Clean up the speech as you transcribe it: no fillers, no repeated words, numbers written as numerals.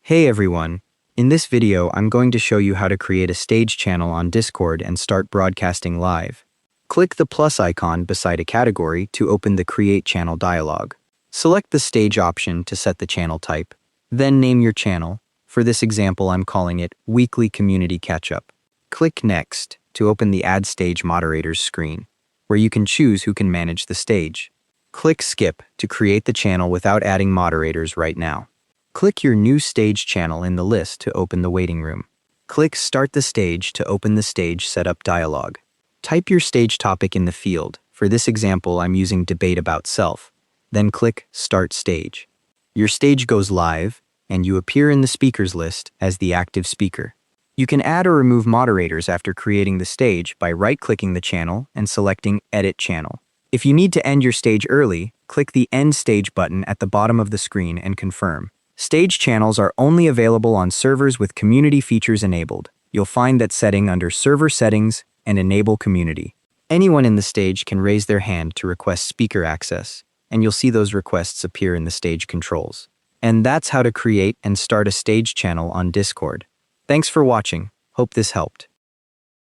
Hey everyone! In this video, I'm going to show you how to create a stage channel on Discord and start broadcasting live. Click the plus icon beside a category to open the Create Channel dialog. Select the stage option to set the channel type. Then name your channel. For this example, I'm calling it Weekly Community Catch-Up. Click Next to open the Add Stage Moderators screen, where you can choose who can manage the stage. Click Skip to create the channel without adding moderators right now. Click your new stage channel in the list to open the waiting room. Click Start the Stage to open the Stage Setup dialog. Type your stage topic in the field. For this example, I'm using Debate About Self. Then click Start Stage. Your stage goes live, and you appear in the speakers list as the active speaker. You can add or remove moderators after creating the stage by right-clicking the channel and selecting Edit Channel. If you need to end your stage early, click the End Stage button at the bottom of the screen and confirm. Stage channels are only available on servers with community features enabled. You'll find that setting under Server Settings and Enable Community. Anyone in the stage can raise their hand to request speaker access, and you'll see those requests appear in the stage controls. And that's how to create and start a stage channel on Discord. Thanks for watching. Hope this helped.